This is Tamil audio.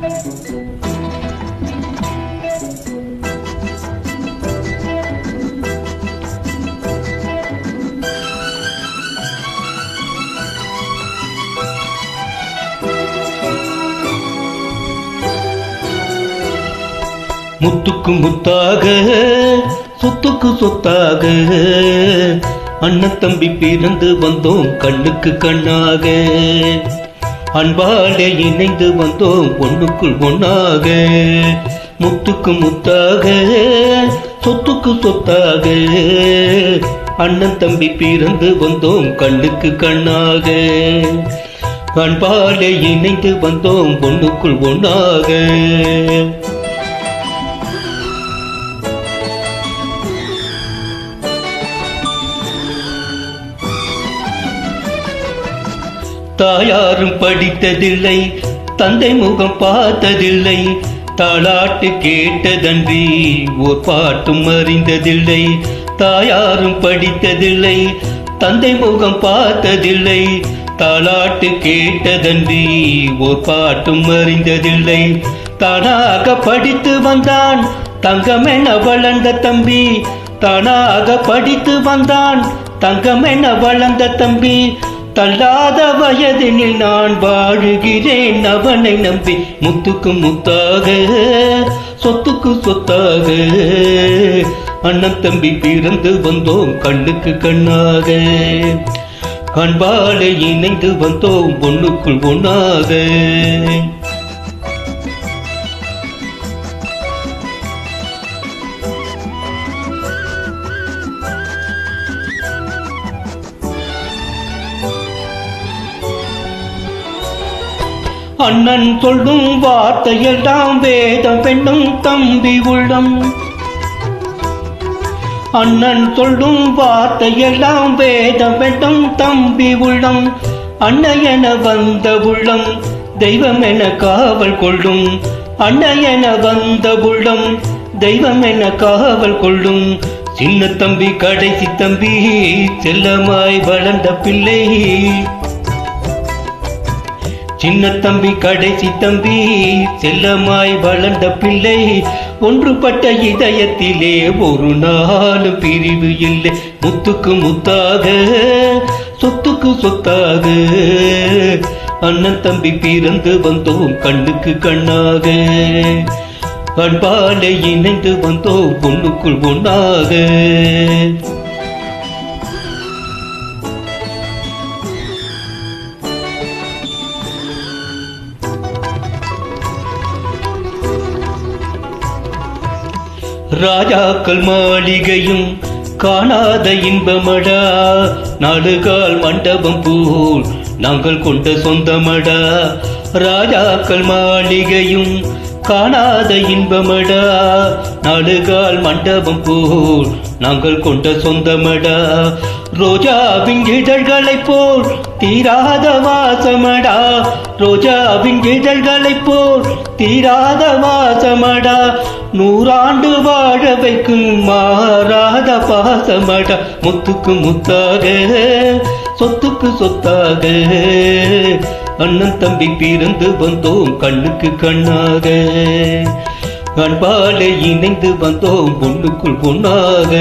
முத்துக்கு முத்தாக சொத்துக்கு சொத்தாக அண்ணன் தம்பி பிறந்து வந்தோம் கண்ணுக்கு கண்ணாக, அன்பாலே இணைந்து வந்தோம் ஒண்ணுக்குள் ஒண்ணாக. முத்துக்கு முத்தாக சொத்துக்கு சொத்தாக அண்ணன் தம்பி பிறந்து வந்தோம் கண்ணுக்கு கண்ணாக, அன்பாலே இணைந்து வந்தோம் ஒண்ணுக்குள் ஒண்ணாக. தாயாரும் படித்ததில்லை, தந்தை முகம் பார்த்ததில்லை, தாளாட்டு கேட்டதன்றி ஓர் பாட்டும் அறிந்ததில்லை. தாயாரும் படித்ததில்லை, தந்தை முகம் பார்த்ததில்லை, தாளாட்டு கேட்டதன்றி ஓர் பாட்டும் அறிந்ததில்லை. தானாக படித்து வந்தான் தங்கமென வளர்ந்த தம்பி, தானாக படித்து வந்தான் தங்கமென வளர்ந்த தம்பி. தள்ளாத வயதினில் நான் வாழுகிறேன் அவனை நம்பி. முத்துக்கு முத்தாக சொத்துக்கு சொத்தாக அண்ணன் தம்பி பிறந்து வந்தோம் கண்ணுக்கு கண்ணாக, அன்பாலே இணைந்து வந்தோம் ஒண்ணுக்குள் ஒண்ணாக. அண்ணன் சொல்லும் வார்த்தையெல்லாம் வேதம் பெண்ணும் தம்பி உள்ளம், அண்ணன் சொல்லும் வார்த்தையெல்லாம் வேதம் பெண்ணும் தம்பி உள்ளம். அன்னையென வந்த உள்ளம் தெய்வம் என காவல் கொள்ளும், அன்னையென வந்த உள்ளம் தெய்வம் என காவல் கொள்ளும். சின்ன தம்பி கடைசி தம்பி செல்லமாய் வளர்ந்த பிள்ளை, சின்ன தம்பி கடைசி தம்பி செல்லமாய் வளர்ந்த பிள்ளை. ஒன்றுபட்ட இதயத்திலே ஒரு நாள் பிரிவு இல்லை. முத்துக்கு முத்தாக சொத்துக்கு சொத்தாக அண்ணன் தம்பி பிறந்து வந்தோம் கண்ணுக்கு கண்ணாக, அன்பாலே இணைந்து வந்தோம் ஒண்ணுக்குள் ஒண்ணாக. ராஜாக்கள் மாளிகையும் காணாத இன்பமடா, நாடுகால் மண்டபம் போல் நாங்கள் கொண்ட சொந்தமடா. ராஜாக்கள் மாளிகையும் காணாத இன்பமடா, நாடுகால் மண்டபம் போல் நாங்கள் கொண்ட சொந்தமடா. ரோஜாவின் இதழ்களைப் போல் தீராத வாசமடா, ரோஜாவின் இதழ்களைப் போல் தீராத வாசமடா. நூறாண்டு வாழ வைக்கும் மாறாத பாசமடா. முத்துக்கு முத்தாக சொத்துக்கு சொத்தாக அண்ணன் தம்பி பிறந்து வந்தோம் கண்ணுக்கு கண்ணாக, அன்பாலே இணைந்து வந்தோம் ஒண்ணுக்குள் ஒண்ணாக.